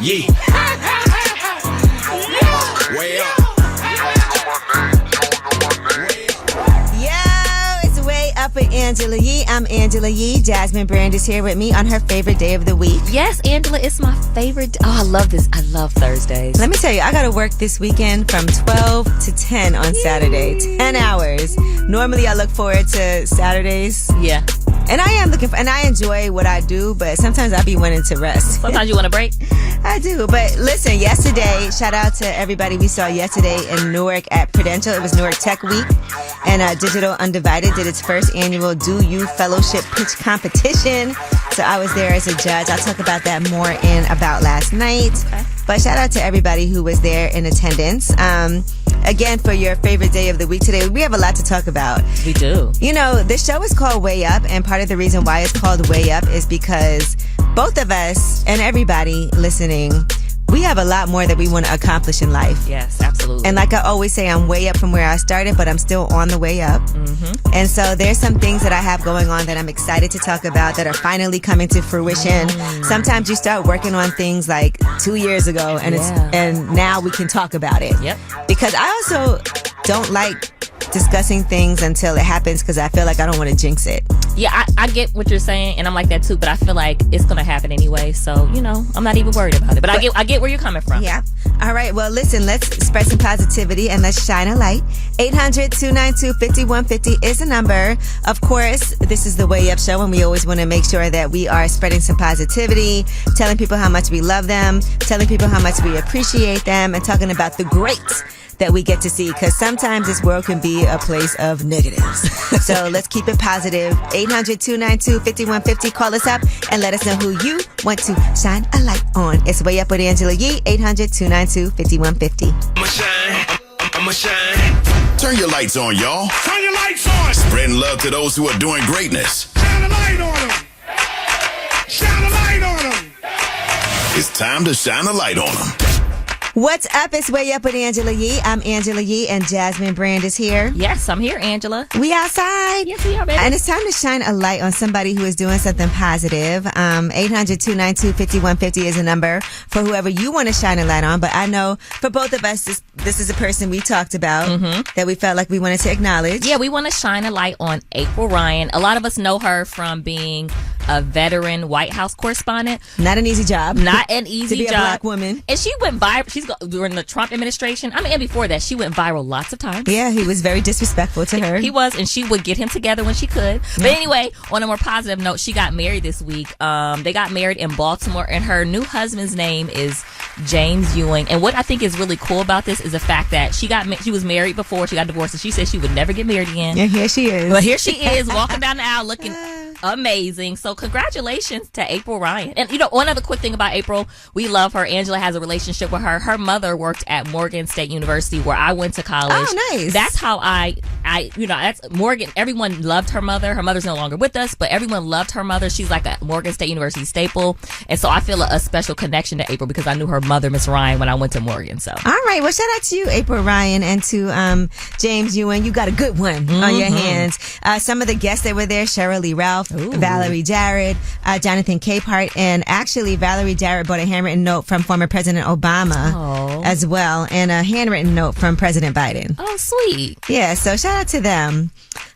Yeah. Way up. Up with Angela Yee. I'm Angela Yee. Jasmine Brand is here with me on her favorite day of the week. Yes, Angela, it's my favorite. Oh, I love this. I love Thursdays. Let me tell you, I got to work this weekend from 12 to 10 on Saturday. 10 hours. Normally, I look forward to Saturdays. Yeah. And I am looking for, and I enjoy what I do, but sometimes I be wanting to rest. Sometimes you want a break? I do. But listen, yesterday, shout out to everybody we saw yesterday in Newark at Prudential. It was Newark Tech Week. And Digital Undivided did its first annual Do You Fellowship Pitch Competition. So I was there as a judge. I'll talk about that more in about last night. Okay. But shout out to everybody who was there in attendance. Again, for your favorite day of the week today, we have a lot to talk about. We do. You know, this show is called Way Up, and part of the reason why it's called Way Up is because both of us and everybody listening, we have a lot more that we want to accomplish in life. Yes, absolutely. And like I always say, I'm way up from where I started, but I'm still on the way up. Mm-hmm. And so there's some things that I have going on that I'm excited to talk about that are finally coming to fruition. Sometimes you start working on things like 2 years ago, and and now we can talk about it. Yep. Because I also don't like discussing things until it happens because I feel like I don't want to jinx it. Yeah, I get what you're saying, and I'm like that too, but I feel like it's going to happen anyway, so, you know, I'm not even worried about it. But I get where you're coming from. Yeah. All right, well, listen, let's spread some positivity and let's shine a light. 800-292-5150 is the number. Of course, this is the Way Up Show, and we always want to make sure that we are spreading some positivity, telling people how much we love them, telling people how much we appreciate them, and talking about the greats that we get to see, because sometimes this world can be a place of negatives. So let's keep it positive. 800-292-5150. Call us up and let us know who you want to shine a light on. It's Way Up with Angela Yee. 800-292-5150. I'ma shine. Turn your lights on, y'all. Turn your lights on. Spreading love to those who are doing greatness. Shine a light on them. Shine a light on them. It's time to shine a light on them. What's up? It's Way Up with Angela Yee. I'm Angela Yee, and Jasmine Brand is here. Yes, I'm here, Angela. We outside. Yes, we are, baby. And it's time to shine a light on somebody who is doing something positive. 800-292-5150 is a number for whoever you want to shine a light on. But I know for both of us, this is a person we talked about that we felt like we wanted to acknowledge. Yeah, we want to shine a light on April Ryan. A lot of us know her from being a veteran White House correspondent. Not an easy job. Not an easy to be job. a black woman. And she went viral. During the Trump administration. I mean, and before that, she went viral lots of times. Yeah, he was very disrespectful to her. He was, and she would get him together when she could. But anyway, on a more positive note, she got married this week. They got married in Baltimore, and her new husband's name is James Ewing. And what I think is really cool about this is the fact that she was married before she got divorced, and she said she would never get married again. And here she is. But here she is, walking down the aisle looking amazing. So congratulations to April Ryan. And, you know, one other quick thing about April, we love her. Angela has a relationship with her. Her mother worked at Morgan State University, where I went to college. Oh, nice. That's how that's Morgan. Everyone loved her mother. Her mother's no longer with us, but everyone loved her mother. She's like a Morgan State University staple. And so I feel a special connection to April because I knew her mother, Miss Ryan, when I went to Morgan. So. All right. Well, shout out to you, April Ryan, and to James Ewing. You got a good one on your hands. Some of the guests that were there, Cheryl Lee Ralph, Valerie Jarrett, Jonathan Capehart, and actually Valerie Jarrett brought a handwritten note from former President Obama as well, and a handwritten note from President Biden. Oh, sweet. Yeah, so shout out to them.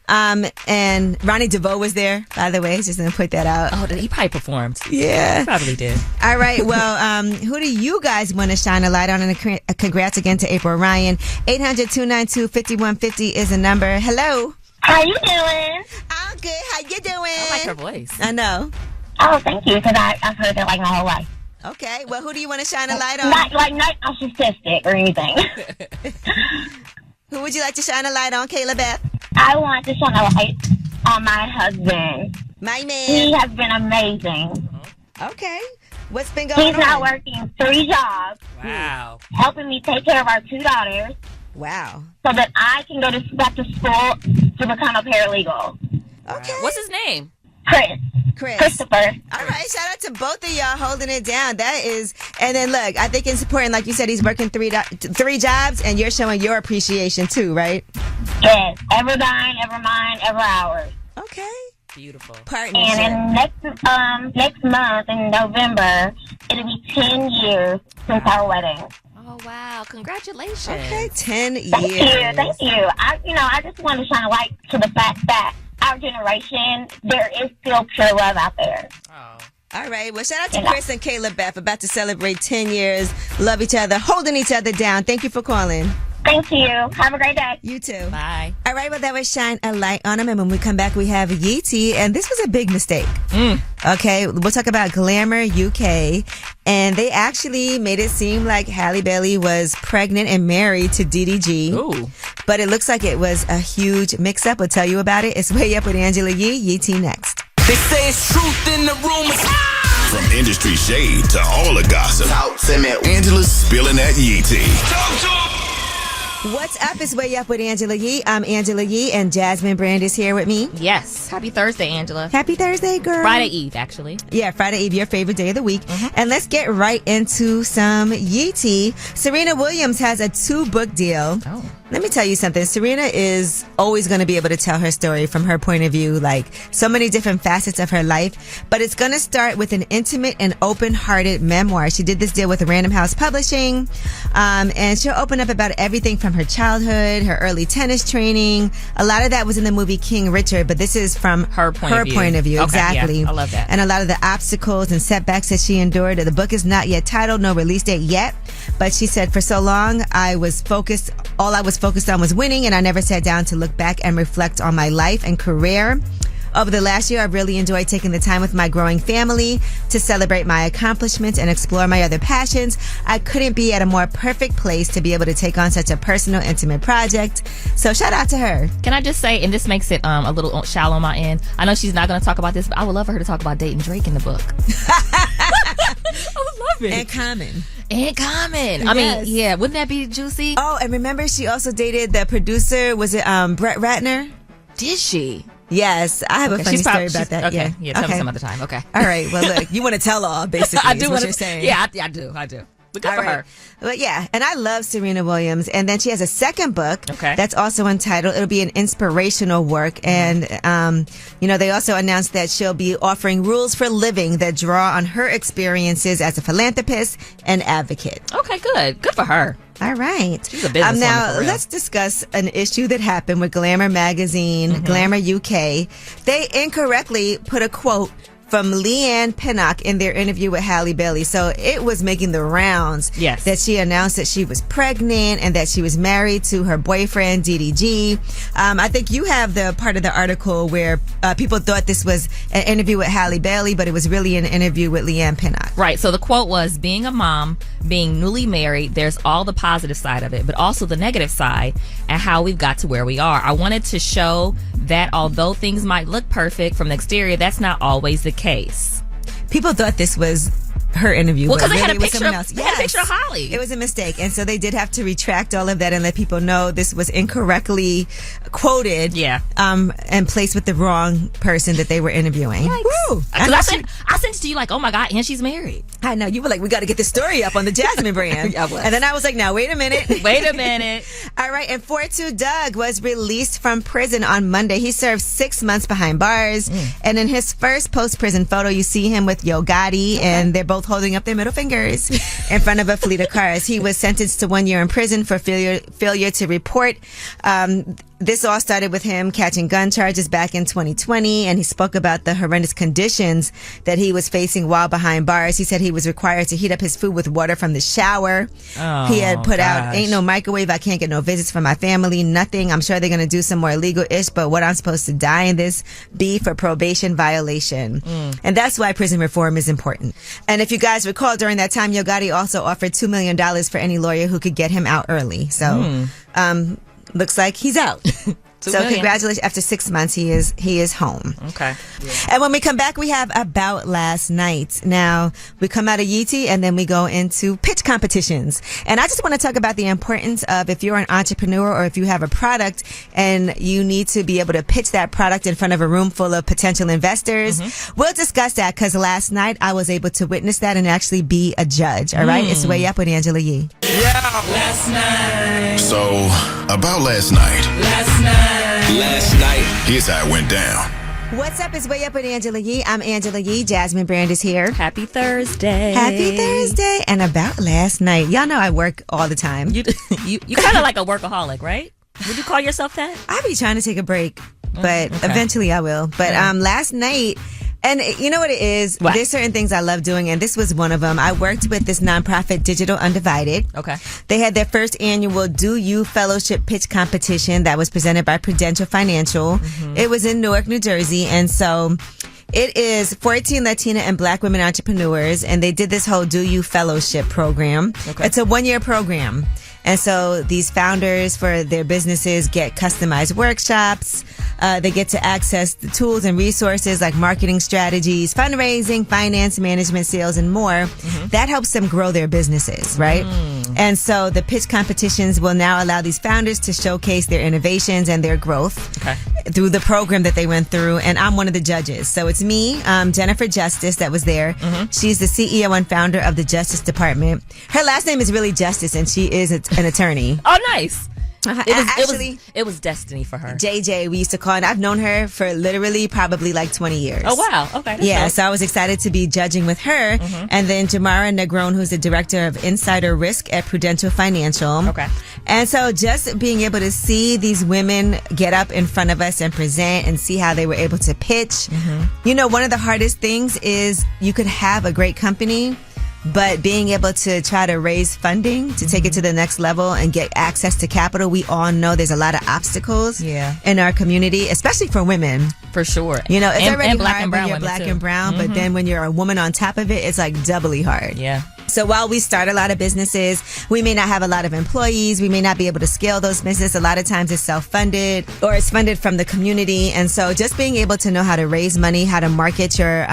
And Ronnie DeVoe was there, by the way. Just gonna put that out. Oh, he probably performed. Yeah. He probably did. All right. Well, who do you guys want to shine a light on? And congrats again to April Ryan. 800-292-5150 is the number. Hello. How you doing? I'm good. How you doing? I like her voice. I know. Oh, thank you, because I've heard that like my whole life. Okay. Well, who do you want to shine a light on? Not narcissistic or anything. Who would you like to shine a light on, Kayla Beth? I want to shine a light on my husband. My man. He has been amazing. Okay. What's been going on? He's now working 3 jobs. Wow. Helping me take care of our 2 daughters. Wow. So that I can go back to school to become a paralegal. Okay. What's his name? Christopher. All right, shout out to both of y'all holding it down. That is, and then look, I think it's important, like you said, he's working 3 jobs, and you're showing your appreciation too, right? Yes, ever thine, ever mine, ever ours. Okay. Beautiful. Partnership. And in next month in November, it'll be 10 years since our wedding. Oh, wow. Congratulations. Okay, 10 years. Thank you. I just want to shine a light to the fact that our generation, there is still pure love out there. Oh. All right. Well, shout out to Chris and Kayla Beth, about to celebrate 10 years. Love each other, holding each other down. Thank you for calling. Thank you. Have a great day. You too. Bye. All right. Well, that was Shine a Light on Him. And when we come back, we have Yeetie. And this was a big mistake. Okay. We'll talk about Glamour UK. And they actually made it seem like Halle Bailey was pregnant and married to DDG. Ooh. But it looks like it was a huge mix-up. We'll tell you about it. It's Way Up with Angela Yee. Yeetie next. They say it's truth in the rumors. From industry shade to all the gossip, Angela's spilling that Yee tea. What's up? It's Way Up with Angela Yee. I'm Angela Yee, and Jasmine Brand is here with me. Yes. Happy Thursday, Angela. Happy Thursday, girl. Friday Eve, actually. Yeah, Friday Eve, your favorite day of the week. And let's get right into some Yee tea. Serena Williams has a 2-book deal. Oh. Let me tell you something. Serena is always going to be able to tell her story from her point of view, like so many different facets of her life. But it's going to start with an intimate and open-hearted memoir. She did this deal with Random House Publishing, and she'll open up about everything from her childhood, her early tennis training. A lot of that was in the movie King Richard, but this is from her point of view. Okay, exactly. Yeah, I love that. And a lot of the obstacles and setbacks that she endured. The book is not yet titled, no release date yet. But she said, for so long, all I was focused on was winning, and I never sat down to look back and reflect on my life and career. Over the last year, I've really enjoyed taking the time with my growing family to celebrate my accomplishments and explore my other passions. I couldn't be at a more perfect place to be able to take on such a personal, intimate project. So shout out to her. Can I just say, and this makes it a little shallow on my end, I know she's not going to talk about this, but I would love for her to talk about dating Drake in the book. I would love it. And Common. And Common. I mean, yeah, wouldn't that be juicy? Oh, and remember she also dated the producer, was it Brett Ratner? Did she? Yes, I have a funny story about that. Okay, Yeah, tell me some other time. Okay. All right. Well, look, you want to tell all, basically. I do what you're saying. Yeah, I do. But good for her. Well, yeah, and I love Serena Williams. And then she has a second book that's also entitled, it'll be an inspirational work. And, they also announced that she'll be offering rules for living that draw on her experiences as a philanthropist and advocate. Okay, good. Good for her. All right. She's a businesswoman. Now, for real. let's discuss an issue that happened with Glamour magazine, Glamour UK. They incorrectly put a quote from Leanne Pinnock in their interview with Halle Bailey. So it was making the rounds that she announced that she was pregnant and that she was married to her boyfriend, DDG. I think you have the part of the article where people thought this was an interview with Halle Bailey, but it was really an interview with Leanne Pinnock. Right. So the quote was, being a mom, being newly married, there's all the positive side of it, but also the negative side and how we've got to where we are. I wanted to show that although things might look perfect from the exterior, that's not always the case. People thought this was her interview. Well, because really they had a picture of Holly. It was a mistake. And so they did have to retract all of that and let people know this was incorrectly quoted and placed with the wrong person that they were interviewing. Woo! I sent it to you like, oh my God, and she's married. I know. You were like, we got to get this story up on the Jasmine Brand. And then I was like, now, wait a minute. All right. And 4-2 Doug was released from prison on Monday. He served 6 months behind bars. And in his first post-prison photo, you see him with Yo Gotti, and they're both holding up their middle fingers in front of a fleet of cars. He was sentenced to 1 year in prison for failure to report. This all started with him catching gun charges back in 2020, and he spoke about the horrendous conditions that he was facing while behind bars. He said he was required to heat up his food with water from the shower. He had put out, ain't no microwave, I can't get no visits from my family, nothing. I'm sure they're going to do some more illegal-ish, but what I'm supposed to die in this be for probation violation. And that's why prison reform is important. And if you guys recall, during that time, Yo Gotti also offered $2 million for any lawyer who could get him out early. So, looks like he's out. So congratulations. After 6 months, he is home. Okay. And when we come back, we have About Last Night. Now, we come out of Yeetie and then we go into pitch competitions. And I just want to talk about the importance of, if you're an entrepreneur or if you have a product and you need to be able to pitch that product in front of a room full of potential investors. We'll discuss that, because last night I was able to witness that and actually be a judge. All right? It's Way Up with Angela Yee. Last night. So, about last night. Last night. Here's how it went down. What's up? It's Way Up with Angela Yee. I'm Angela Yee. Jasmine Brand is here. Happy Thursday. Happy Thursday. And about last night, y'all know I work all the time. You kind of like a workaholic, right? Would you call yourself that? I be trying to take a break, but eventually I will. But last night, and you know what it is? What? There's certain things I love doing, and this was one of them. I worked with this nonprofit, Digital Undivided. Okay. They had their first annual Do You Fellowship Pitch Competition that was presented by Prudential Financial. It was in Newark, New Jersey, and so it is 14 Latina and Black women entrepreneurs, and they did this whole Do You Fellowship program. Okay. It's a one-year program. And so these founders for their businesses get customized workshops. They get to access the tools and resources like marketing strategies, fundraising, finance management, sales, and more. That helps them grow their businesses, right? And so the pitch competitions will now allow these founders to showcase their innovations and their growth through the program that they went through. And I'm one of the judges. So it's me, Jennifer Justice, that was there. She's the CEO and founder of the Justice Department. Her last name is really Justice, and she is an attorney. Oh, nice. It was destiny for her. JJ, we used to call her. And I've known her for literally probably like 20 years. Oh, wow. Okay. Yeah, dope. so I was excited to be judging with her. And then Jamara Negron, who's the director of Insider Risk at Prudential Financial. Okay. And so just being able to see these women get up in front of us and present and see how they were able to pitch. You know, one of the hardest things is you could have a great company, but being able to try to raise funding to take it to the next level and get access to capital, we all know there's a lot of obstacles in our community, especially for women. For sure. You know, it's already and black hard and brown when you're women black too. and brown, but then when you're a woman on top of it, it's like doubly hard. Yeah. So while we start a lot of businesses, we may not have a lot of employees. We may not be able to scale those businesses. A lot of times it's self-funded or it's funded from the community. And so just being able to know how to raise money, how to market your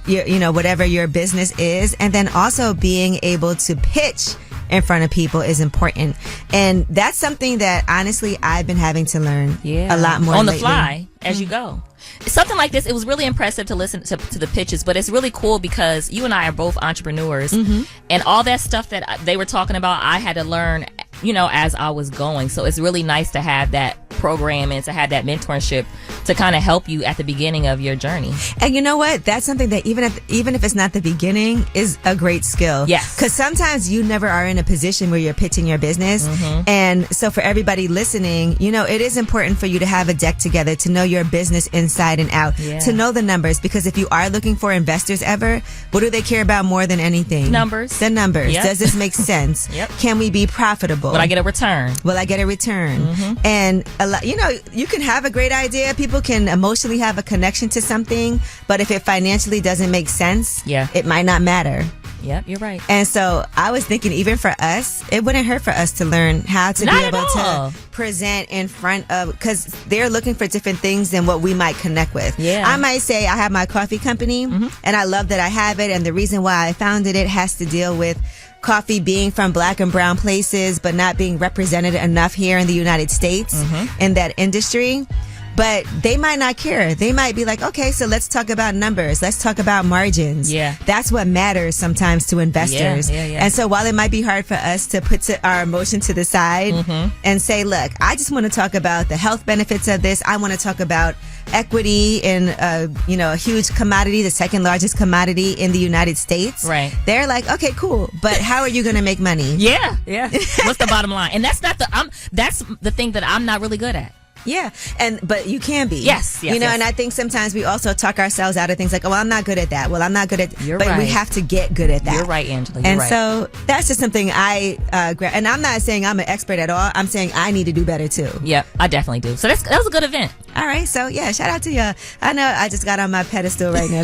you know, whatever your business is, and then also being able to pitch in front of people is important. And that's something that honestly I've been having to learn a lot more on the lately. fly as you go. Something like this, it was really impressive to listen to the pitches, but it's really cool because you and I are both entrepreneurs, and all that stuff that they were talking about, I had to learn, you know, as I was going. So it's really nice to have that program and to have that mentorship to kind of help you at the beginning of your journey. And you know what? That's something that even if it's not the beginning, is a great skill. Yes. Because sometimes you never are in a position where you're pitching your business. And so for everybody listening, you know, it is important for you to have a deck together, to know your business inside and out, to know the numbers. Because if you are looking for investors ever, what do they care about more than anything? Numbers. The numbers. Yep. Does this make sense? Can we be profitable? Will I get a return? Will I get a return? And a lot, you know, you can have a great idea. People can emotionally have a connection to something, but if it financially doesn't make sense, it might not matter. Yep, you're right. And so I was thinking, even for us, it wouldn't hurt for us to learn how to be able to present in front of, because they're looking for different things than what we might connect with. I might say I have my coffee company, and I love that I have it, and the reason why I founded it has to deal with coffee being from black and brown places, but not being represented enough here in the United States in that industry. But they might not care. They might be like, okay, so let's talk about numbers. Let's talk about margins. That's what matters sometimes to investors. And so while it might be hard for us to put our emotion to the side and say, look, I just want to talk about the health benefits of this. I want to talk about equity in you know, a huge commodity, the second largest commodity in the United States. They're like, okay, cool, but how are you going to make money? What's the bottom line? And that's the thing that I'm not really good at. But you can be. Yes. You know, and I think sometimes we also talk ourselves out of things like, oh, well, I'm not good at that. Well, I'm not good at that. But we have to get good at that. You're right, Angela. And so that's just something I, and I'm not saying I'm an expert at all. I'm saying I need to do better too. Yep, I definitely do. So that was a good event. All right. So yeah, shout out to you. I know I just got on my pedestal right now.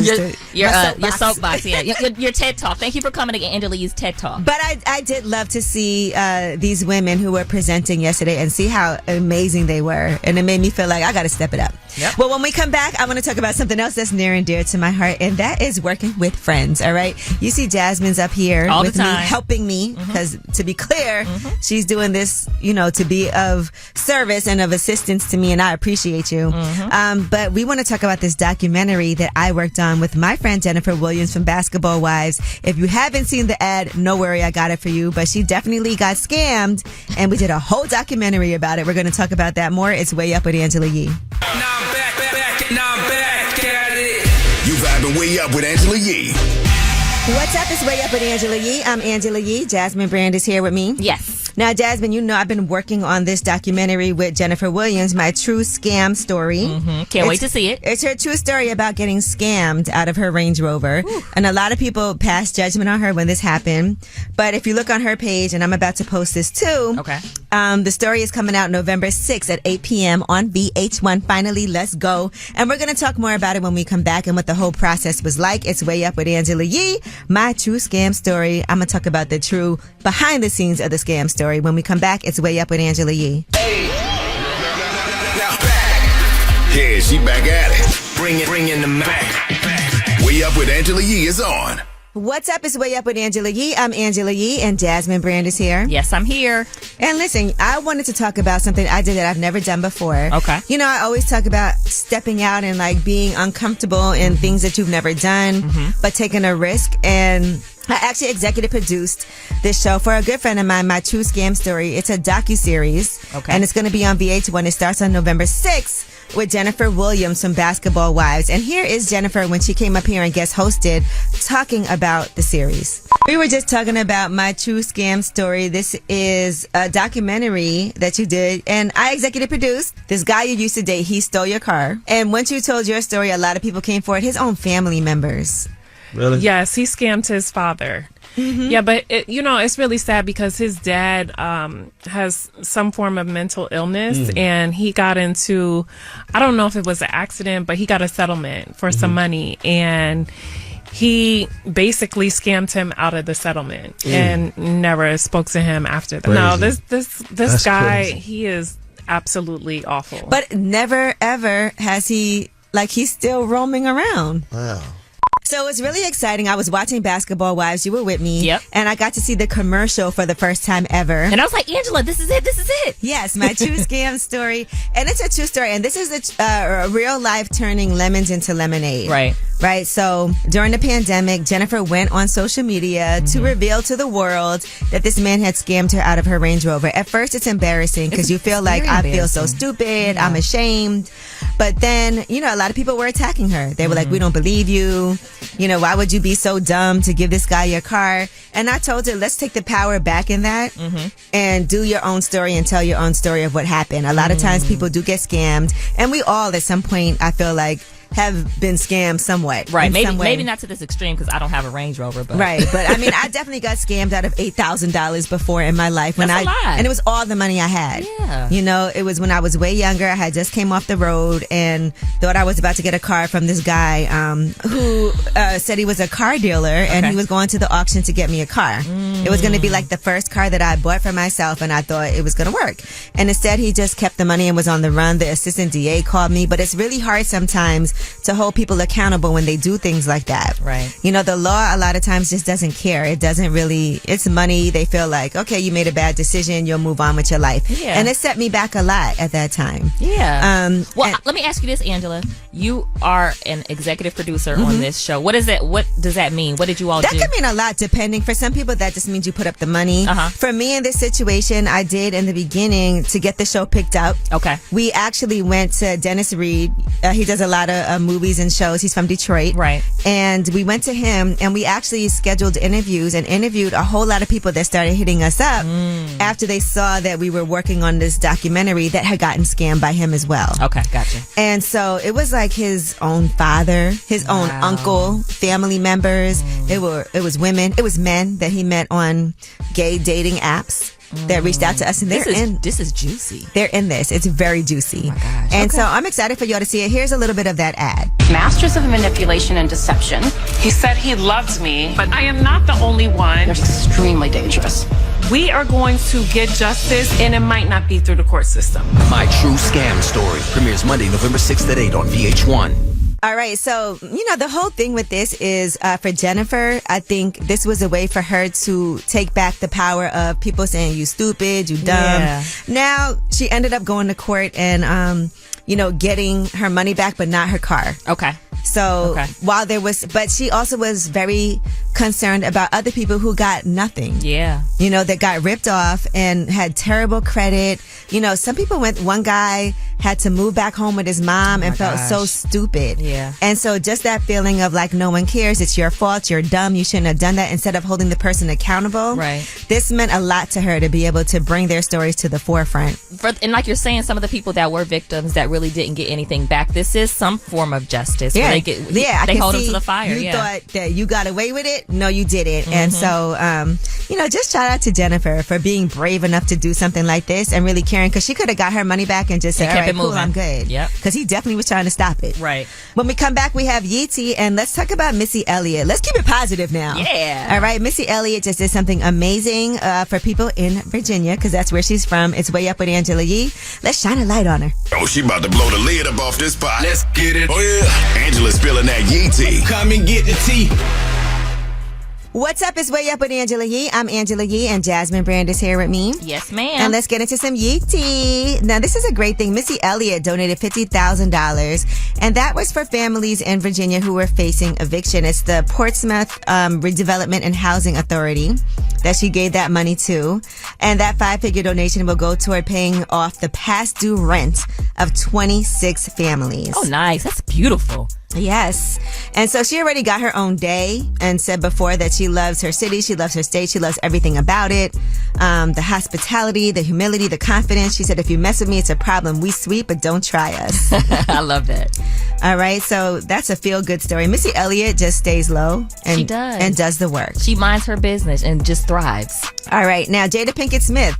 Your soapbox. Your TED Talk. Thank you for coming to Angela Yee's TED Talk. But I did love to see these women who were presenting yesterday and see how amazing they were. And it made me feel like I got to step it up. Well, when we come back, I want to talk about something else that's near and dear to my heart, and that is working with friends. All right. You see Jasmine's up here all with the time, me, helping me, because to be clear, she's doing this, you know, to be of service and of assistance to me, and I appreciate you. But we want to talk about this documentary that I worked on with my friend Jennifer Williams from Basketball Wives. If you haven't seen the ad, no worry, I got it for you. But she definitely got scammed, and we did a whole documentary about it. We're going to talk about that more. It's Way Up with Angela Yee. Now I'm back. Vibing Way Up with Angela Yee. What's up? It's Way Up with Angela Yee. I'm Angela Yee. Jasmine Brand is here with me. Yes. Now, Jasmine, you know I've been working on this documentary with Jennifer Williams, my true scam story. Can't wait to see it. It's her true story about getting scammed out of her Range Rover. Whew. And a lot of people passed judgment on her when this happened. But if you look on her page, and I'm about to post this too, Okay. The story is coming out November 6th at 8 p.m. on VH1. Finally, let's go. And we're going to talk more about it when we come back and what the whole process was like. It's Way Up with Angela Yee, my true scam story. I'm going to talk about the true behind the scenes of the scam story. When we come back, it's Way Up with Angela Yee. Yeah, she back at it. Bring in the Mac. Way Up with Angela Yee is on. What's up? It's Way Up with Angela Yee. I'm Angela Yee, and Jasmine Brand is here. Yes, I'm here. And listen, I wanted to talk about something I did that I've never done before. Okay. You know, I always talk about stepping out and like being uncomfortable in things that you've never done, but taking a risk. And I actually executive produced this show for a good friend of mine, My True Scam Story. It's a docuseries. Okay. And it's going to be on VH1. It starts on November 6th with Jennifer Williams from Basketball Wives. And here is Jennifer when she came up here and guest hosted talking about the series. We were just talking about My True Scam Story. This is a documentary that you did, and I executive produced. This guy you used to date, he stole your car. And once you told your story, a lot of people came forward, his own family members. Really? Yes, he scammed his father. Yeah, but it's really sad because his dad has some form of mental illness, and he got into, I don't know if it was an accident, but he got a settlement for some money, and he basically scammed him out of the settlement and never spoke to him after that. Crazy. No, this guy, crazy. he is absolutely awful. But never, ever has he, like, he's still roaming around. Wow. So it's really exciting. I was watching Basketball Wives. You were with me. Yep. And I got to see the commercial for the first time ever. And I was like, Angela, this is it. Yes, My True Scam Story. And it's a true story. And this is a real life turning lemons into lemonade. Right. So during the pandemic, Jennifer went on social media to reveal to the world that this man had scammed her out of her Range Rover. At first, it's embarrassing because you feel like, I feel so stupid. I'm ashamed. But then, a lot of people were attacking her. They were like, we don't believe you. Why would you be so dumb to give this guy your car? And I told her, let's take the power back in that and do your own story and tell your own story of what happened. A lot of times people do get scammed. And we all, at some point, I feel like, have been scammed somewhat. Right. Maybe not to this extreme because I don't have a Range Rover. But. Right. But I mean, I definitely got scammed out of $8,000 before in my life. That's a lot. And it was all the money I had. Yeah. It was when I was way younger. I had just came off the road and thought I was about to get a car from this guy who said he was a car dealer and he was going to the auction to get me a car. It was going to be like the first car that I bought for myself, and I thought it was going to work. And instead, he just kept the money and was on the run. The assistant DA called me, but it's really hard sometimes to hold people accountable when they do things like that. Right. The law a lot of times just doesn't care. It doesn't really, it's money. They feel like, okay, you made a bad decision. You'll move on with your life. Yeah. And it set me back a lot at that time. Yeah. Let me ask you this, Angela. You are an executive producer on this show. What is it? What does that mean? What did you all do? That can mean a lot depending. For some people, that just means you put up the money. For me in this situation, I did in the beginning to get the show picked up. Okay. We actually went to Dennis Reed. He does a lot of movies and shows. He's from Detroit. Right. And we went to him and we actually scheduled interviews and interviewed a whole lot of people that started hitting us up after they saw that we were working on this documentary that had gotten scammed by him as well. Okay, gotcha. And so it was like his own father, his own uncle, family members. It was women. It was men that he met on gay dating apps that reached out to us, and this is juicy. They're in this. It's very juicy. Oh my gosh. And so I'm excited for y'all to see it. Here's a little bit of that ad. Masters of manipulation and deception. He said he loves me, but I am not the only one. They're extremely dangerous. We are going to get justice, and it might not be through the court system. My True Scam Story premieres Monday, November 6th at 8 on VH1. All right. So, the whole thing with this is for Jennifer, I think this was a way for her to take back the power of people saying you stupid, you dumb. Yeah. Now, she ended up going to court and, getting her money back, but not her car. Okay. So but she also was very concerned about other people who got nothing. Yeah. You know, that got ripped off and had terrible credit. You know, some people one guy had to move back home with his mom and felt so stupid. Yeah. And so just that feeling of like, no one cares. It's your fault. You're dumb. You shouldn't have done that, instead of holding the person accountable. Right. This meant a lot to her to be able to bring their stories to the forefront. And like you're saying, some of the people that were victims that really didn't get anything back, this is some form of justice. Yeah. They hold them to the fire. You thought that you got away with it. No, you didn't. Mm-hmm. And so, you know, just shout out to Jennifer for being brave enough to do something like this and really caring, because she could have got her money back and just said, all right, cool, I'm good. Yep. Because he definitely was trying to stop it. Right. When we come back, we have Yeetie, and let's talk about Missy Elliott. Let's keep it positive now. Yeah. All right. Missy Elliott just did something amazing for people in Virginia, because that's where she's from. It's Way Up with Angela Yee. Let's shine a light on her. Oh, she about to blow the lid up off this pot. Let's get it. Oh, yeah. Angela's spilling that Yee tea. Come and get the tea. What's up? It's Way Up with Angela Yee. I'm Angela Yee, and Jasmine Brand is here with me. Yes, ma'am. And let's get into some Yee tea. Now, this is a great thing. Missy Elliott donated $50,000, and that was for families in Virginia who were facing eviction. It's the Portsmouth Redevelopment and Housing Authority that she gave that money to. And that 5-figure donation will go toward paying off the past due rent of 26 families. Oh, nice. That's beautiful. Yes. And so she already got her own day and said before that she loves her city, she loves her state, she loves everything about it. The hospitality, the humility, the confidence. She said, if you mess with me, it's a problem. We sweet, but don't try us. I love that. All right. So that's a feel-good story. Missy Elliott just stays low and, she does. And does the work. She minds her business and just thrives. All right. Now, Jada Pinkett Smith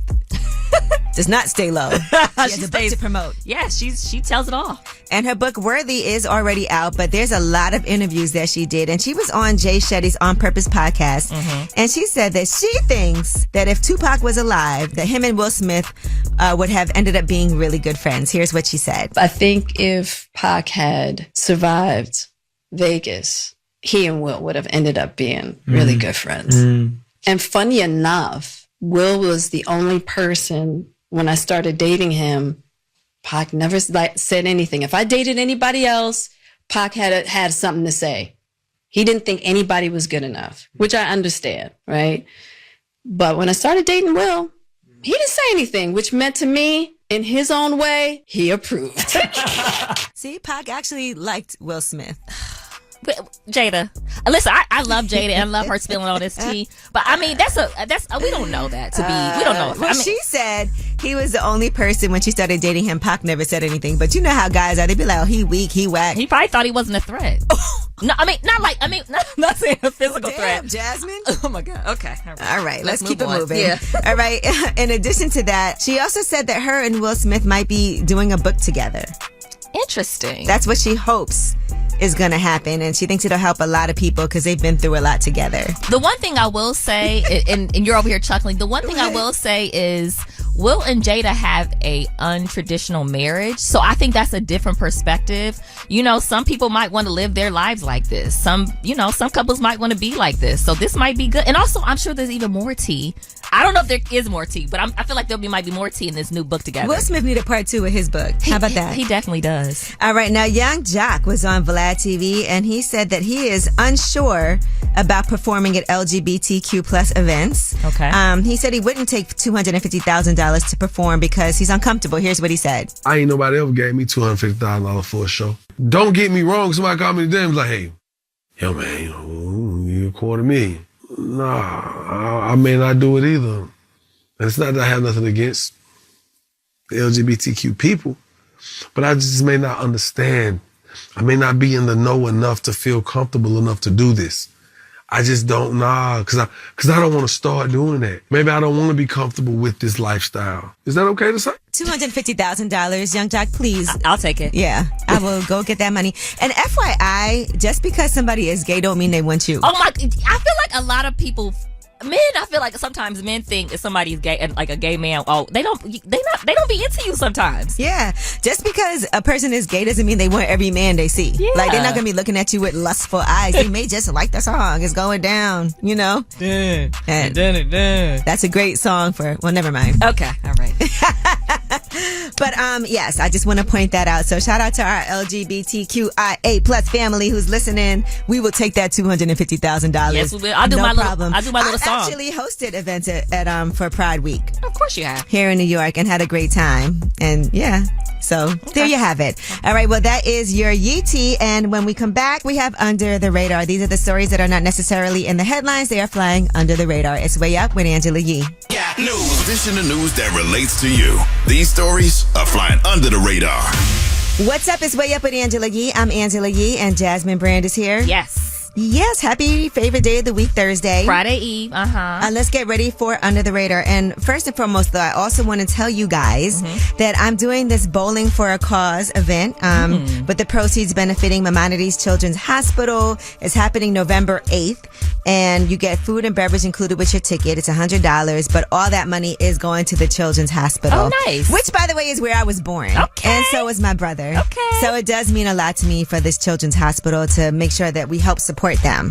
does not stay low. She has a book to promote. Yeah, she tells it all. And her book, Worthy, is already out, but there's a lot of interviews that she did. And she was on Jay Shetty's On Purpose podcast. Mm-hmm. And she said that she thinks that if Tupac was alive, that him and Will Smith would have ended up being really good friends. Here's what she said. I think if Pac had survived Vegas, he and Will would have ended up being really good friends. And funny enough, Will was the only person, when I started dating him, Pac never said anything. If I dated anybody else, Pac had something to say. He didn't think anybody was good enough, which I understand, right? But when I started dating Will, he didn't say anything, which meant to me, in his own way, he approved. See, Pac actually liked Will Smith. Jada, listen, I love Jada and love her spilling all this tea, but I mean that's we don't know that to be, we don't know. Well, she said he was the only person when she started dating him. Pac never said anything, but you know how guys are. They be like, oh, he weak, he whack. He probably thought he wasn't a threat. No, not saying a physical threat. Jasmine. Oh my God. Okay. All right. Let's keep it on. moving. Yeah. All right. In addition to that, she also said that her and Will Smith might be doing a book together. Interesting. That's what she hopes is going to happen, and she thinks it'll help a lot of people because they've been through a lot together. The one thing I will say, and you're over here chuckling, the one thing I will say is Will and Jada have a untraditional marriage, so I think that's a different perspective. You know, some people might want to live their lives like this. Some couples might want to be like this, so this might be good. And also, I'm sure there's even more tea. I don't know if there is more tea, but I feel like might be more tea in this new book together. Will Smith needed part 2 of his book. How about that? He definitely does. All right. Now, Young Jock was on Vlad TV, and he said that he is unsure about performing at LGBTQ plus events. Okay. He said he wouldn't take $250,000 to perform because he's uncomfortable. Here's what he said. I ain't nobody ever gave me $250,000 for a show. Don't get me wrong. Somebody called me today and was like, hey, yo, man, you $250,000. Nah, I may not do it either. And it's not that I have nothing against the LGBTQ people, but I just may not understand. I may not be in the know enough to feel comfortable enough to do this. I just don't know, because I don't want to start doing that. Maybe I don't want to be comfortable with this lifestyle. Is that okay to say? $250,000, Young Jock, please. I'll take it. Yeah, I will go get that money. And FYI, just because somebody is gay don't mean they want you. Oh my! I feel like a lot of people, men. I feel like sometimes men think if somebody's gay and like a gay man, they don't be into you sometimes. Yeah, just because a person is gay doesn't mean they want every man they see. Yeah. Like they're not gonna be looking at you with lustful eyes. They may just like the song. It's going down, you know. And that's a great song for. Well, never mind. Okay, all right. But yes, I just want to point that out. So shout out to our LGBTQIA plus family who's listening. We will take that $250,000. Yes, we will. I'll do no my problem. little song. I actually hosted events at for Pride Week. Of course you have. Here in New York and had a great time. And yeah. So there you have it. All right. Well, that is your Yeetie. And when we come back, we have Under the Radar. These are the stories that are not necessarily in the headlines. They are flying under the radar. It's Way Up with Angela Yee. Yeah, news. This in the news that relates to you. These stories are flying under the radar. What's up? It's Way Up with Angela Yee. I'm Angela Yee and Jasmine Brand is here. Yes. Yes, happy favorite day of the week, Thursday. Friday Eve, let's get ready for Under the Radar. And first and foremost, though, I also want to tell you guys that I'm doing this Bowling for a Cause event with the proceeds benefiting Maimonides Children's Hospital. It's happening November 8th. And you get food and beverage included with your ticket. It's $100, but all that money is going to the Children's Hospital. Oh, nice. Which, by the way, is where I was born. Okay. And so is my brother. Okay. So it does mean a lot to me for this Children's Hospital to make sure that we help support them.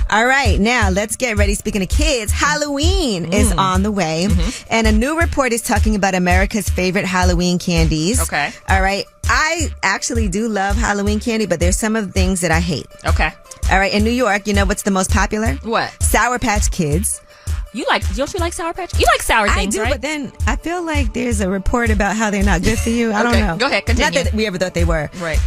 All right, now let's get ready. Speaking of kids, Halloween is on the way, and a new report is talking about America's favorite Halloween candies. Okay. All right. I actually do love Halloween candy, but there's some of the things that I hate. Okay. All right. In New York, you know what's the most popular? What? Sour Patch Kids. Don't you like Sour Patch? You like sour things, I do, right? but then I feel like there's a report about how they're not good for you. I don't know. Go ahead, continue. Not that we ever thought they were. Right.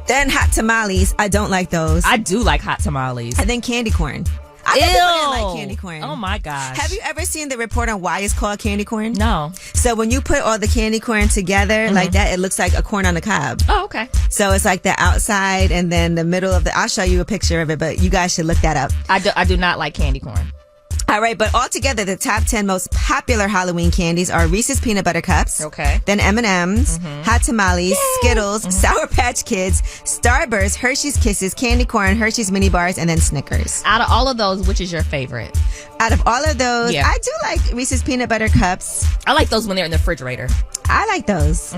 Then hot tamales. I don't like those. I do like hot tamales. And then candy corn. I think people didn't like candy corn. Oh my gosh. Have you ever seen the report on why it's called candy corn? No. So when you put all the candy corn together like that, it looks like a corn on the cob. Oh, okay. So it's like the outside and then the middle of I'll show you a picture of it, but you guys should look that up. I do not like candy corn. All right, but altogether, the top 10 most popular Halloween candies are Reese's Peanut Butter Cups. Okay. Then M&M's, Hot Tamales, Skittles, Sour Patch Kids, Starburst, Hershey's Kisses, Candy Corn, Hershey's Mini Bars, and then Snickers. Out of all of those, which is your favorite? Out of all of those, I do like Reese's Peanut Butter Cups. I like those when they're in the refrigerator. I like those.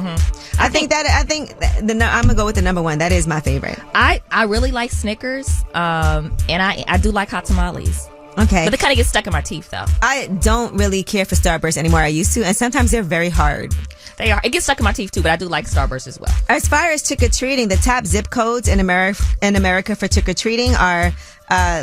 I think I'm gonna go with the number one. That is my favorite. I really like Snickers, and I do like Hot Tamales. Okay. But they kind of get stuck in my teeth, though. I don't really care for Starburst anymore. I used to, and sometimes they're very hard. They are. It gets stuck in my teeth, too, but I do like Starburst as well. As far as trick-or-treating, the top zip codes in America for trick-or-treating are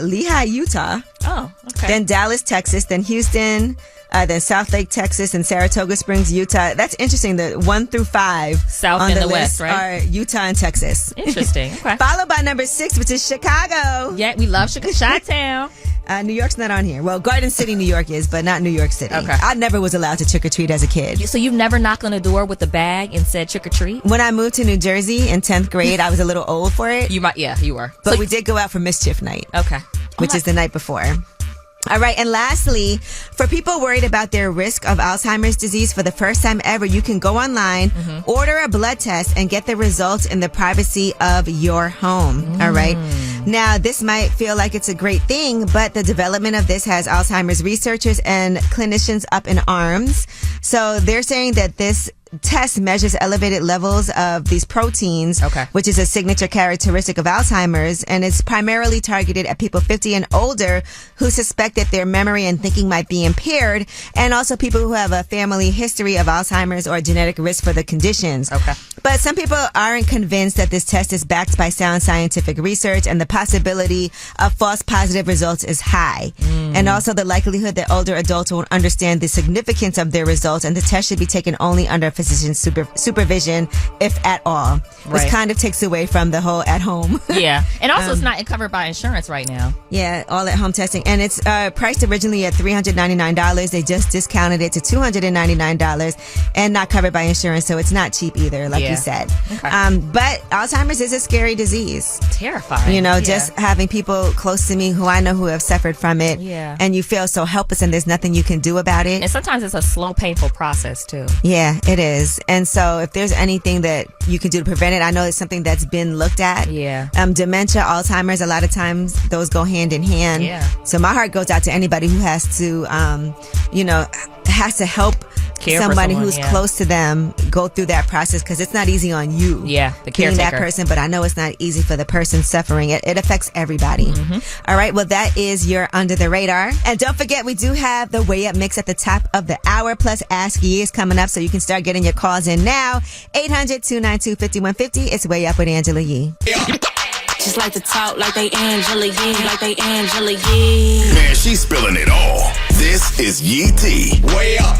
Lehigh, Utah. Oh, okay. Then Dallas, Texas. Then Houston. Then South Lake, Texas, and Saratoga Springs, Utah. That's interesting. The 1 through 5 South on and the the list West, right? are Utah and Texas. Interesting. Okay. Followed by number 6, which is Chicago. Yeah, we love Chi-Town. New York's not on here. Well, Garden City, New York is, but not New York City. Okay. I never was allowed to trick or treat as a kid. So you've never knocked on a door with a bag and said trick or treat? When I moved to New Jersey in 10th grade, I was a little old for it. You were. But we did go out for mischief night. Okay. Which is the night before. All right. And lastly, for people worried about their risk of Alzheimer's disease, for the first time ever, you can go online, order a blood test, and get the results in the privacy of your home. All right. Now, this might feel like it's a great thing, but the development of this has Alzheimer's researchers and clinicians up in arms. So they're saying that this test measures elevated levels of these proteins, which is a signature characteristic of Alzheimer's, and it's primarily targeted at people 50 and older who suspect that their memory and thinking might be impaired, and also people who have a family history of Alzheimer's or genetic risk for the conditions. But some people aren't convinced that this test is backed by sound scientific research, and the possibility of false positive results is high. And also the likelihood that older adults won't understand the significance of their results, and the test should be taken only under physician supervision, if at all. Which kind of takes away from the whole at home. Yeah. And also it's not covered by insurance right now. Yeah, all at home testing. And it's priced originally at $399. They just discounted it to $299 and not covered by insurance, so it's not cheap either, like you said. But Alzheimer's is a scary disease. Terrifying. You know, just having people close to me who I know who have suffered from it. Yeah. And you feel so helpless and there's nothing you can do about it. And sometimes it's a slow, painful process too. Yeah, it is. And so if there's anything that you can do to prevent it, I know it's something that's been looked at. Yeah. Dementia, Alzheimer's, a lot of times those go hand in hand. Yeah. So my heart goes out to anybody who has to, has to help care for somebody someone, who's close to them go through that process, because it's not easy on you. Yeah, the being caretaker. that person, but I know it's not easy for the person suffering it. It affects everybody. All right, well, that is your Under the Radar. And don't forget, we do have the Way Up Mix at the top of the hour, plus Ask Ye is coming up, so you can start getting your calls in now. 800-292-5150. It's Way Up with Angela Yee. Just like to talk like they Angela Yee, like they Angela Yee. Man, she's spilling it all. This is Yee T. Way Up.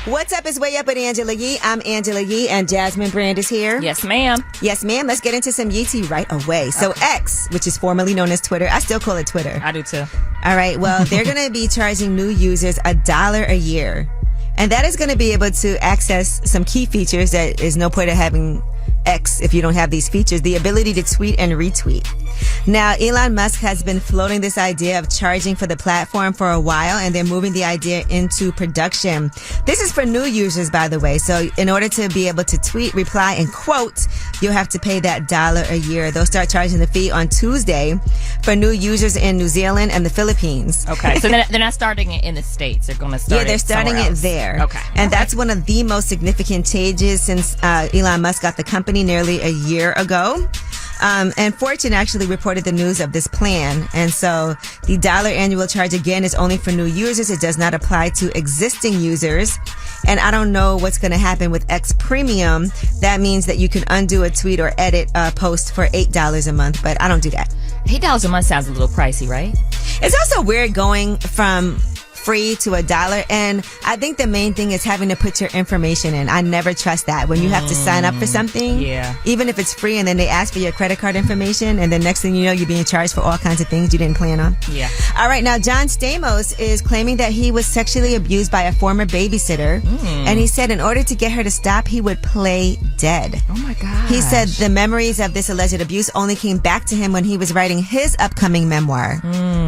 What's up? It's Way Up with Angela Yee. I'm Angela Yee, and Jasmine Brand is here. Yes, ma'am. Yes, ma'am. Let's get into some Yee Tea right away. So X, which is formerly known as Twitter, I still call it Twitter. I do too. All right. Well, they're going to be charging new users $1 a year. And that is going to be able to access some key features that is no point of having X if you don't have these features. The ability to tweet and retweet. Now, Elon Musk has been floating this idea of charging for the platform for a while, and they're moving the idea into production. This is for new users, by the way. So in order to be able to tweet, reply, and quote, you'll have to pay that $1 a year. They'll start charging the fee on Tuesday for new users in New Zealand and the Philippines. Okay, so they're not starting it in the States. They're going to start they're starting it there. Okay. And that's one of the most significant changes since Elon Musk got the company nearly a year ago. And Fortune actually reported the news of this plan. And so the $1 annual charge, again, is only for new users. It does not apply to existing users. And I don't know what's going to happen with X Premium. That means that you can undo a tweet or edit a post for $8 a month, but I don't do that. $8 a month sounds a little pricey, right? It's also weird going from free to $1, and I think the main thing is having to put your information in. I never trust that when you have to sign up for something, even if it's free, and then they ask for your credit card information, and then next thing you know, you're being charged for all kinds of things you didn't plan on. All right, now John Stamos is claiming that he was sexually abused by a former babysitter, and he said in order to get her to stop, he would play dead. Oh my gosh. He said the memories of this alleged abuse only came back to him when he was writing his upcoming memoir.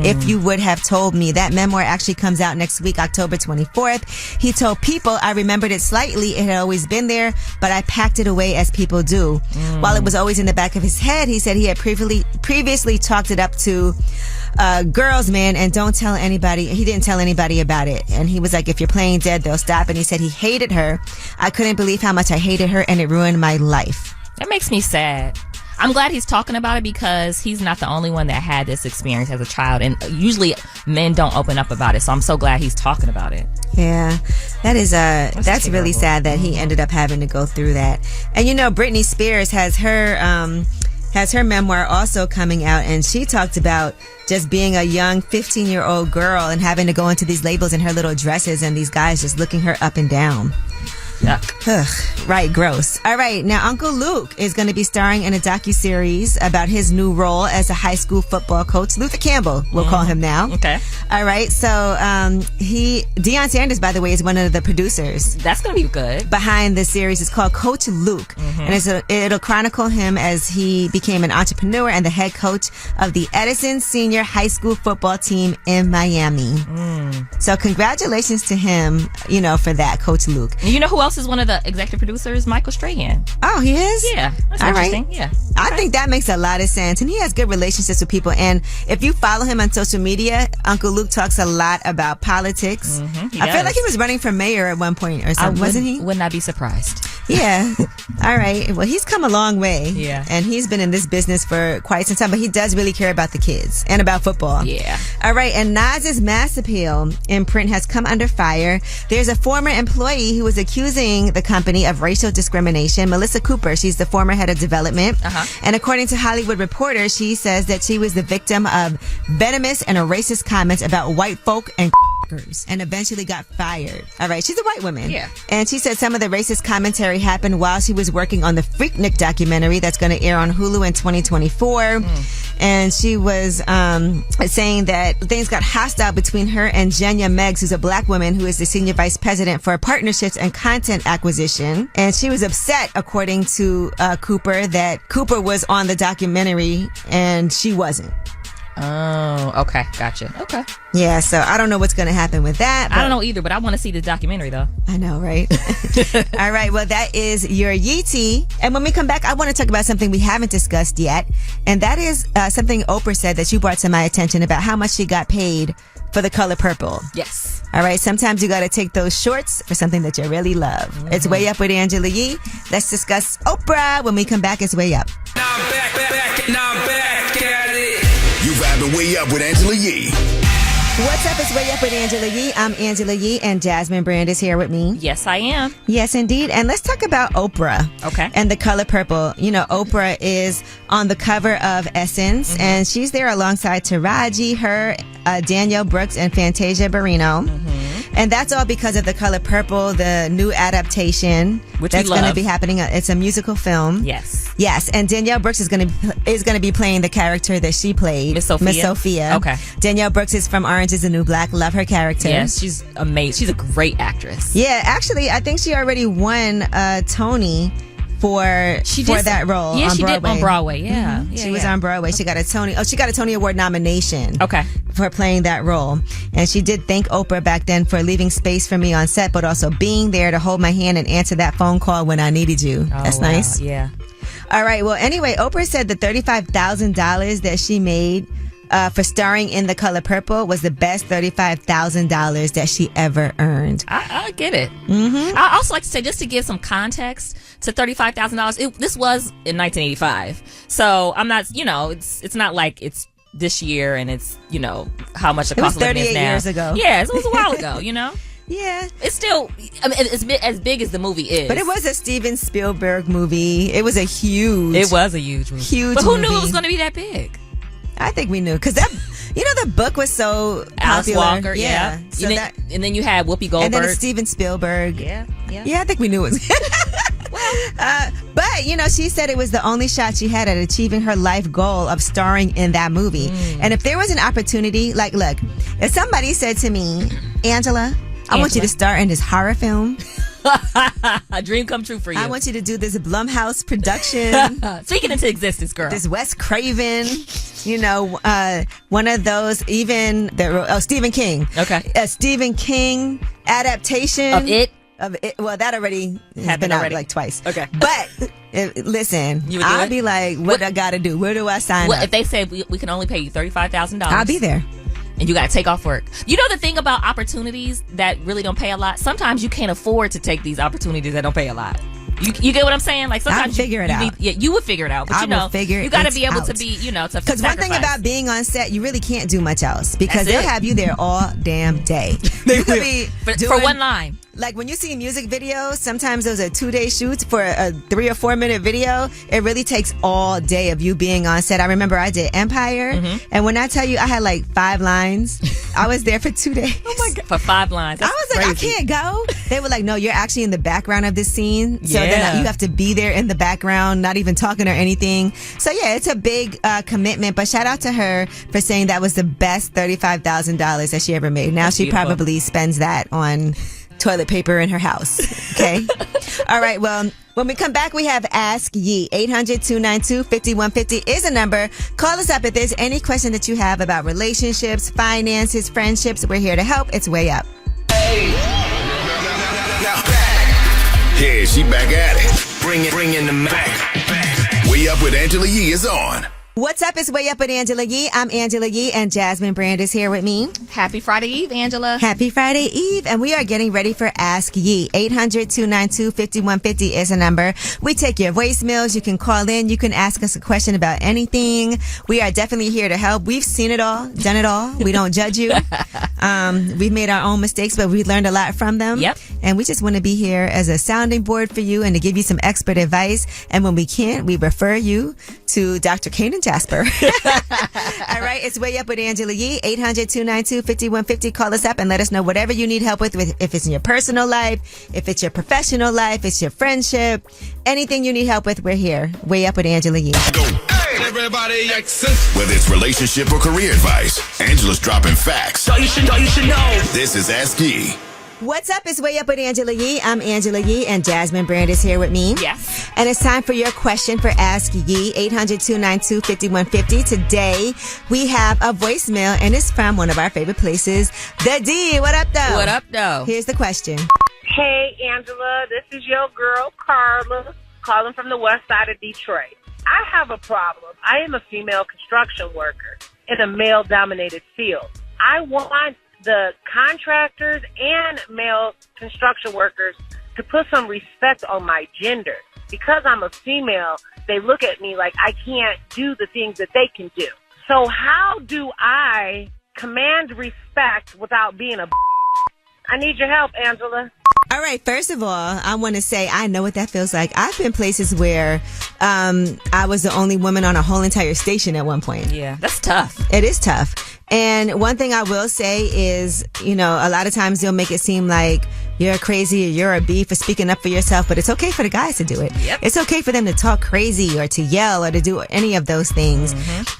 If You Would Have Told Me. That memoir actually comes out next week, October 24th. He told People, I remembered it slightly. It had always been there, but I packed it away as people do. While it was always in the back of his head, he said he had previously talked it up to girls, man, and don't tell anybody. He didn't tell anybody about it. And he was like, if you're playing dead, they'll stop. And he said he hated her. I couldn't believe how much I hated her, and it ruined my life. That makes me sad. I'm glad he's talking about it because he's not the only one that had this experience as a child, and usually men don't open up about it. So I'm so glad he's talking about it. Yeah, that is that's really sad that he ended up having to go through that. And you know, Britney Spears has her memoir also coming out, and she talked about just being a young 15-year-old girl and having to go into these labels in her little dresses, and these guys just looking her up and down. Ugh, right, gross. All right, now Uncle Luke is going to be starring in a docuseries about his new role as a high school football coach. Luther Campbell, we'll call him now. Okay. All right, so Deion Sanders, by the way, is one of the producers. That's going to be good. Behind the series. It's called Coach Luke, and it'll chronicle him as he became an entrepreneur and the head coach of the Edison Senior High School football team in Miami. So congratulations to him, you know, for that, Coach Luke. You know who else is one of the executive producers? Michael Strahan. Oh, he is? Yeah. That's all interesting. right. Yeah. I think that makes a lot of sense. And he has good relationships with people. And if you follow him on social media, Uncle Luke talks a lot about politics. I feel like he was running for mayor at one point or something, wasn't he? Would not be surprised. Yeah. All right. Well, he's come a long way. Yeah. And he's been in this business for quite some time, but he does really care about the kids and about football. Yeah. All right. And Nas's mass appeal in print has come under fire. There's a former employee who was accusing the company of racial discrimination. Melissa Cooper, she's the former head of development. And according to Hollywood Reporter, she says that she was the victim of venomous and racist comments about white folk and eventually got fired. All right, she's a white woman. Yeah. And she said some of the racist commentary happened while she was working on the Freaknik documentary that's going to air on Hulu in 2024. And she was saying that things got hostile between her and Jenya Meggs, who's a black woman who is the senior vice president for partnerships and content acquisition. And she was upset, according to Cooper, that Cooper was on the documentary and she wasn't. Oh, okay. Gotcha. Okay. Yeah, so I don't know what's going to happen with that. I don't know either, but I want to see the documentary, though. I know, right? All right, well, that is your Yee Tea. And when we come back, I want to talk about something we haven't discussed yet. And that is something Oprah said that you brought to my attention about how much she got paid for The Color Purple. Yes. All right. Sometimes you got to take those shorts for something that you really love. It's Way Up with Angela Yee. Let's discuss Oprah when we come back. It's Way Up. Now I'm back at it. You vibing Way Up with Angela Yee. What's up? It's Way Up with Angela Yee. I'm Angela Yee, and Jasmine Brand is here with me. Yes, I am. Yes, indeed. And let's talk about Oprah. Okay. And The Color Purple. You know, Oprah is on the cover of Essence, and she's there alongside Taraji, her, Danielle Brooks, and Fantasia Barrino. And that's all because of The Color Purple, the new adaptation that's going to be happening. It's a musical film. Yes. Yes, and Danielle Brooks is going to be playing the character that she played, Miss Sophia. Okay. Danielle Brooks is from Orange is the New Black. Love her character. Yes, she's amazing. She's a great actress. Yeah, actually, I think she already won Tony for that role. Yeah, on she Broadway. did on Broadway. Yeah, she was on Broadway. She got a Tony. Oh, she got a Tony Award nomination. Okay, for playing that role, and she did thank Oprah back then for leaving space for me on set, but also being there to hold my hand and answer that phone call when I needed you. That's nice. Yeah. All right. Well, anyway, Oprah said the $35,000 that she made for starring in The Color Purple was the best $35,000 that she ever earned. I get it. I also like to say, just to give some context to $35,000, this was in 1985. So I'm not, it's not like it's this year and it's, how much the cost of living is now. 38 years ago. Yeah, it was a while ago, Yeah. It's still, it's as big as the movie is. But it was a Steven Spielberg movie. It was a huge movie. But who knew it was going to be that big? I think we knew because that, the book was so Alice popular. Walker, yeah. So and then you had Whoopi Goldberg. And then it's Steven Spielberg. Yeah. I think we knew it was. But, she said it was the only shot she had at achieving her life goal of starring in that movie. And if there was an opportunity, like, look, if somebody said to me, Angela, I want you to star in this horror film. A dream come true for you. I want you to do this Blumhouse production. Speak it into existence, girl. This Wes Craven, one of those, even Stephen King. Okay. A Stephen King adaptation of it. Well, that already has been out like twice. Okay. But listen, I'll be like, what I got to do? Where do I sign up? If they say we can only pay you $35,000, I'll be there. And you got to take off work. The thing about opportunities that really don't pay a lot, sometimes you can't afford to take these opportunities that don't pay a lot. You get what I'm saying? Like sometimes I'll figure it out. You would figure it out. But I will figure you got to be able out. to be, to because one thing about being on set, you really can't do much else because they'll have you there all damn day. You could be for one line. Like when you see music videos, sometimes those are 2-day shoots for a 3 or 4 minute video. It really takes all day of you being on set. I remember I did Empire, and when I tell you I had like 5 lines, I was there for 2 days. Oh my God. For 5 lines. That's I was like, crazy. I can't go. They were like, no, you're actually in the background of this scene. So then you have to be there in the background, not even talking or anything. So yeah, it's a big commitment. But shout out to her for saying that was the best $35,000 that she ever made. Now she probably spends that on toilet paper in her house. Okay. All right. Well, when we come back, we have Ask Yee. 800-292-5150 is a number. Call us up if there's any question that you have about relationships, finances, friendships. We're here to help. It's Way Up. Yeah, she back at it. Bring in the Mac. Way Up with Angela Yee is on. What's up? It's Way Up with Angela Yee. I'm Angela Yee, and Jasmine Brand is here with me. Happy Friday Eve, Angela. Happy Friday Eve. And we are getting ready for Ask Yee. 800-292-5150 is a number. We take your voicemails. You can call in. You can ask us a question about anything. We are definitely here to help. We've seen it all, done it all. We don't judge you. We've made our own mistakes, but we learned a lot from them. Yep. And we just want to be here as a sounding board for you and to give you some expert advice. And when we can't, we refer you to Dr. Kane and Jasper. All right, it's Way Up with Angela Yee. 800-292-5150. Call us up and let us know whatever you need help with, if it's in your personal life, if it's your professional life, it's your friendship, anything you need help with, we're here. Way Up with Angela Yee. Hey, everybody, access. Whether it's relationship or career advice, Angela's dropping facts. So you should know. This is Ask Yee. What's up? It's Way Up with Angela Yee. I'm Angela Yee, and Jasmine Brand is here with me. Yes. And it's time for your question for Ask Yee. 800-292-5150. Today, we have a voicemail, and it's from one of our favorite places, The D. What up, though? What up, though? Here's the question. Hey, Angela. This is your girl, Carla, calling from the west side of Detroit. I have a problem. I am a female construction worker in a male-dominated field. I want the contractors and male construction workers to put some respect on my gender. Because I'm a female, they look at me like I can't do the things that they can do. So how do I command respect without being a I need your help, Angela. All right. First of all, I want to say I know what that feels like. I've been places where I was the only woman on a whole entire station at one point. Yeah, that's tough. It is tough. And one thing I will say is, you know, a lot of times they'll make it seem like you're crazy or you're a B for speaking up for yourself, but it's okay for the guys to do it. Yep. It's okay for them to talk crazy or to yell or to do any of those things.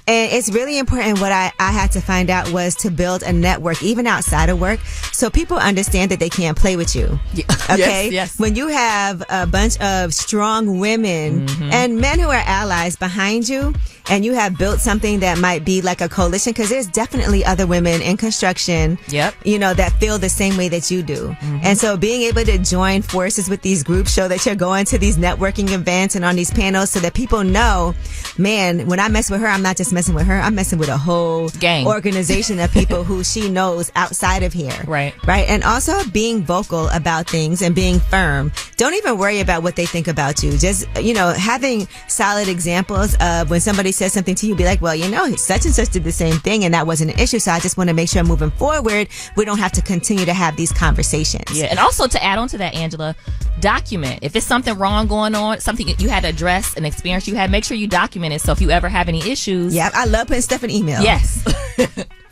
And it's really important. What I had to find out was to build a network, even outside of work, so people understand that they can't play with you. Yeah. Okay? Yes. When you have a bunch of strong women and men who are allies behind you, and you have built something that might be like a coalition, because there's definitely other women in construction, you know, that feel the same way that you do. And so being able to join forces with these groups, show that you're going to these networking events and on these panels so that people know, man, when I mess with her, I'm not just messing with her, I'm messing with a whole gang organization of people who she knows outside of here. Right. And also being vocal about things and being firm. Don't even worry about what they think about you. Just, you know, having solid examples of when somebody says something to you, be like, well, you know, such and such did the same thing and that wasn't an issue. So I just want to make sure moving forward, we don't have to continue to have these conversations. Yeah. And also to add on to that, Angela, document. If it's something wrong going on, something you had to address, an experience you had, make sure you document it. So if you ever have any issues. Yeah. I love putting stuff in email. Yes.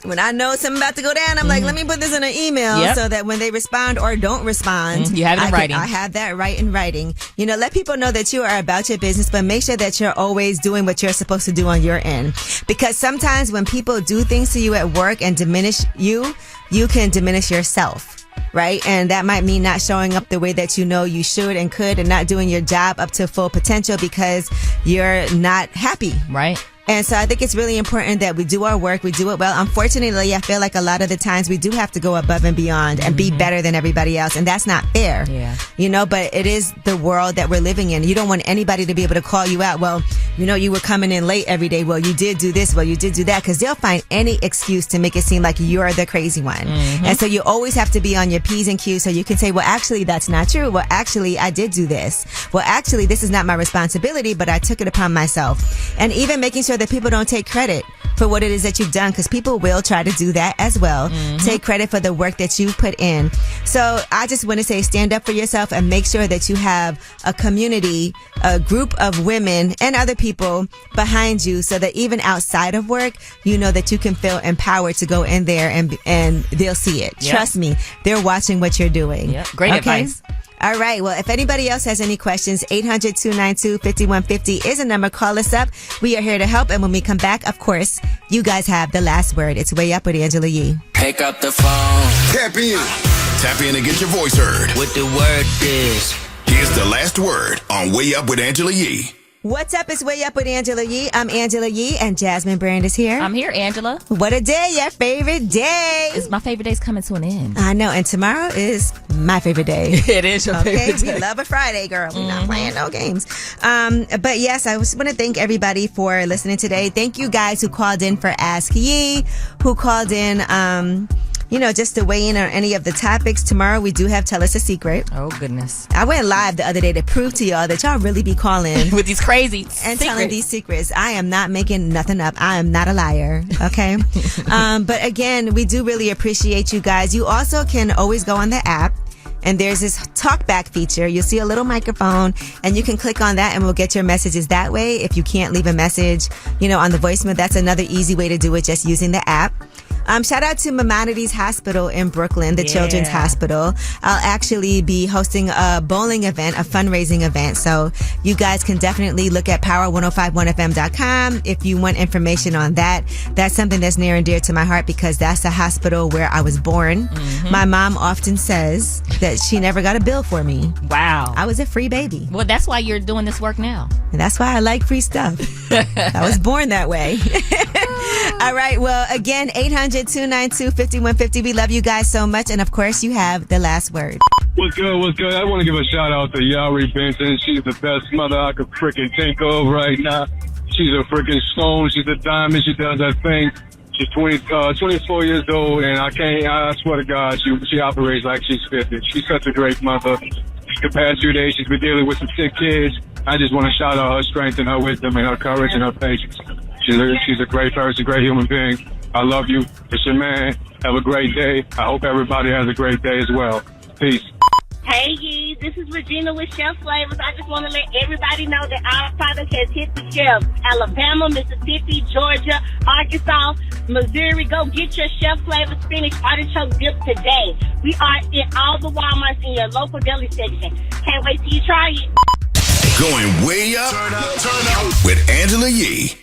When I know something about to go down, I'm like, let me put this in an email so that when they respond or don't respond, you have it in writing. I have that right in writing. You know, let people know that you are about your business, but make sure that you're always doing what you're supposed to do on your end. Because sometimes when people do things to you at work and diminish you, you can diminish yourself. Right? And that might mean not showing up the way that you know you should and could, and not doing your job up to full potential because you're not happy. Right. And so I think it's really important that we do our work, we do it well. Unfortunately, I feel like a lot of the times we do have to go above and beyond and be better than everybody else. And that's not fair. Yeah. You know, but it is the world that we're living in. You don't want anybody to be able to call you out. Well, you know, you were coming in late every day. Well, you did do this. Well, you did do that. Because they'll find any excuse to make it seem like you're the crazy one. And so you always have to be on your P's and Q's so you can say, well, actually, that's not true. Well, actually, I did do this. Well, actually, this is not my responsibility, but I took it upon myself. And even making sure that people don't take credit for what it is that you've done, because people will try to do that as well. Take credit for the work that you put in. So I just want to say, stand up for yourself and make sure that you have a community, a group of women and other people behind you, so that even outside of work, you know that you can feel empowered to go in there and they'll see it. Trust me, they're watching what you're doing. Great advice. All right. Well, if anybody else has any questions, 800-292-5150 is a number. Call us up. We are here to help. And when we come back, of course, you guys have the last word. It's Way Up with Angela Yee. Pick up the phone. Tap in. Tap in and get your voice heard. What the word is. Here's the last word on Way Up with Angela Yee. What's up? It's Way Up with Angela Yee. I'm Angela Yee, and Jasmine Brand is here. I'm here, Angela. What a day. Your favorite day. My favorite day's coming to an end. I know. And tomorrow is my favorite day. It is your favorite day. We love a Friday, girl. We're not playing no games. But yes, I just want to thank everybody for listening today. Thank you guys who called in for Ask Yee, who called in, you know, just to weigh in on any of the topics. Tomorrow we do have Tell Us a Secret. Oh, goodness. I went live the other day to prove to y'all that y'all really be calling. With these crazy and telling these secrets. I am not making nothing up. I am not a liar. Okay? But again, we do really appreciate you guys. You also can always go on the app, and there's this talkback feature. You'll see a little microphone, and you can click on that, and we'll get your messages that way. If you can't leave a message, you know, on the voicemail, that's another easy way to do it, just using the app. Shout out to Maimonides Hospital in Brooklyn, the Children's Hospital. I'll actually be hosting a bowling event, a fundraising event. So you guys can definitely look at power1051fm.com if you want information on that. That's something that's near and dear to my heart because that's the hospital where I was born. My mom often says that she never got a bill for me. Wow. I was a free baby. Well, that's why you're doing this work now. And that's why I like free stuff. I was born that way. All right. Well, again, 800-292-5150. We love you guys so much. And of course, you have the last word. What's good? What's good? I want to give a shout out to Yari Benson. She's the best mother I could freaking think of right now. She's a freaking stone. She's a diamond. She does her thing. She's 24 years old, and I swear to God, she operates like she's 50. She's such a great mother. The past 2 days, she's been dealing with some sick kids. I just want to shout out her strength and her wisdom and her courage and her patience. She's a great person, great human being. I love you. It's your man. Have a great day. I hope everybody has a great day as well. Peace. Hey, Yee, this is Regina with Chef Flavors. I just want to let everybody know that our product has hit the shelves. Alabama, Mississippi, Georgia, Arkansas, Missouri. Go get your Chef Flavor spinach artichoke dip today. We are in all the Walmarts in your local deli section. Can't wait till you try it. Going way up with Angela Yee.